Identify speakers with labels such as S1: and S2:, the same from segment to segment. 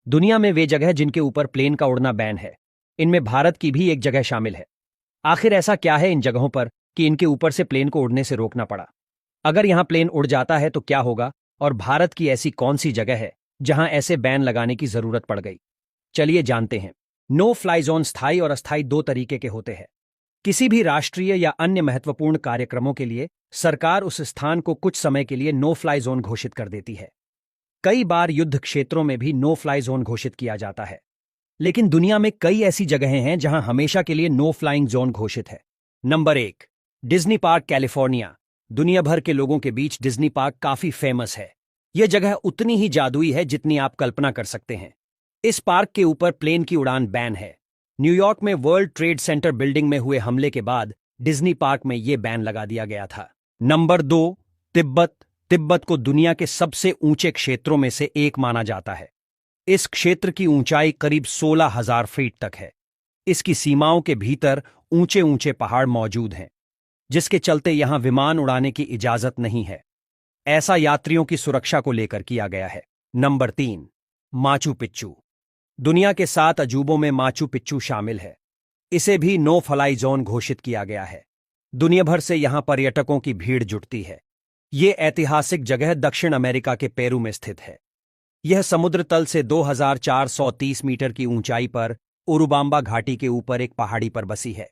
S1: दुनिया में वे जगह जिनके ऊपर प्लेन का उड़ना बैन है, इनमें भारत की भी एक जगह शामिल है। आखिर ऐसा क्या है इन जगहों पर कि इनके ऊपर से प्लेन को उड़ने से रोकना पड़ा? अगर यहां प्लेन उड़ जाता है तो क्या होगा, और भारत की ऐसी कौन सी जगह है जहां ऐसे बैन लगाने की जरूरत पड़ गई? चलिए जानते हैं। नो फ्लाई जोन स्थायी और अस्थायी दो तरीके के होते हैं। किसी भी राष्ट्रीय या अन्य महत्वपूर्ण कार्यक्रमों के लिए सरकार उस स्थान को कुछ समय के लिए नो फ्लाई जोन घोषित कर देती है। कई बार युद्ध क्षेत्रों में भी नो फ्लाई जोन घोषित किया जाता है। लेकिन दुनिया में कई ऐसी जगहें हैं जहां हमेशा के लिए नो फ्लाइंग जोन घोषित है। Number 1, Disney park, California. दुनिया भर के लोगों के बीच डिज्नी पार्क काफी फेमस है। यह जगह उतनी ही जादुई है जितनी आप कल्पना कर सकते हैं। इस पार्क के ऊपर प्लेन की उड़ान बैन है। न्यूयॉर्क में वर्ल्ड ट्रेड सेंटर बिल्डिंग में हुए हमले के बाद डिज्नी पार्क में यह बैन लगा दिया गया था। नंबर 2, तिब्बत। तिब्बत को दुनिया के सबसे ऊंचे क्षेत्रों में से एक माना जाता है। इस क्षेत्र की ऊंचाई करीब 16,000 फीट तक है। इसकी सीमाओं के भीतर ऊंचे ऊंचे पहाड़ मौजूद हैं, जिसके चलते यहां विमान उड़ाने की इजाजत नहीं है। ऐसा यात्रियों की सुरक्षा को लेकर किया गया है। Number 3, Machu Picchu. दुनिया के 7 अजूबों में माचू पिच्चू शामिल है। इसे भी नो फ्लाई जोन घोषित किया गया है। दुनिया भर से यहां पर्यटकों की भीड़ जुटती है। ये ऐतिहासिक जगह दक्षिण अमेरिका के पेरू में स्थित है। यह समुद्र तल से 2,430 मीटर की ऊंचाई पर उरुबांबा घाटी के ऊपर एक पहाड़ी पर बसी है।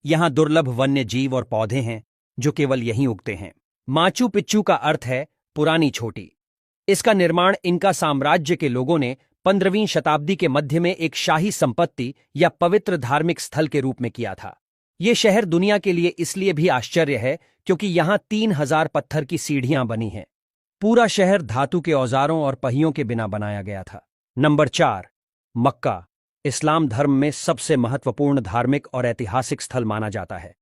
S1: यहां दुर्लभ वन्य जीव और पौधे हैं जो केवल यहीं उगते हैं। माचू पिच्चू का अर्थ है पुरानी छोटी। इसका निर्माण इनका साम्राज्य के लोगों ने 15वीं शताब्दी के मध्य में एक शाही संपत्ति या पवित्र धार्मिक स्थल के रूप में किया था। यह शहर दुनिया के लिए इसलिए भी आश्चर्य है क्योंकि यहां 3,000 पत्थर की सीढ़ियां बनी हैं। पूरा शहर धातु के औजारों और पहियों के बिना बनाया गया था। नंबर 4, मक्का। इस्लाम धर्म में सबसे महत्वपूर्ण धार्मिक और ऐतिहासिक स्थल माना जाता है।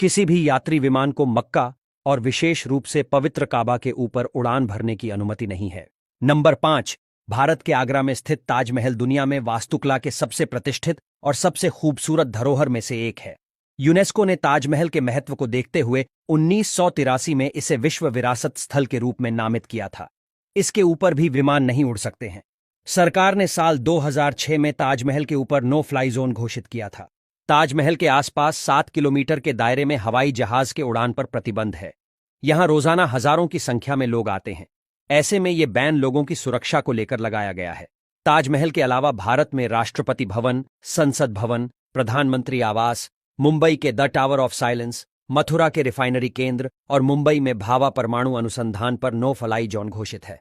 S1: किसी भी यात्री विमान को मक्का और विशेष रूप से पवित्र काबा के ऊपर उड़ान भरने की अनुमति नहीं है। नंबर 5, भारत के आगरा में स्थित ताजमहल दुनिया में वास्तुकला के सबसे प्रतिष्ठित और सबसे खूबसूरत धरोहर में से एक है। यूनेस्को ने ताजमहल के महत्व को देखते हुए 1983 में इसे विश्व विरासत स्थल के रूप में नामित किया था। इसके ऊपर भी विमान नहीं उड़ सकते हैं। सरकार ने साल 2006 में ताजमहल के ऊपर नो फ्लाई जोन घोषित किया था। ताजमहल के आसपास 7 किलोमीटर के दायरे में हवाई जहाज के उड़ान पर प्रतिबंध है। यहां रोजाना हजारों की संख्या में लोग आते हैं। ऐसे में यह बैन लोगों की सुरक्षा को लेकर लगाया गया है। ताजमहल के अलावा भारत में राष्ट्रपति भवन, संसद भवन, प्रधानमंत्री आवास, मुंबई के the tower of silence, Mathura के रिफाइनरी केंद्र और मुंबई में भाभा परमाणु अनुसंधान पर नो फ्लाई जोन घोषित है।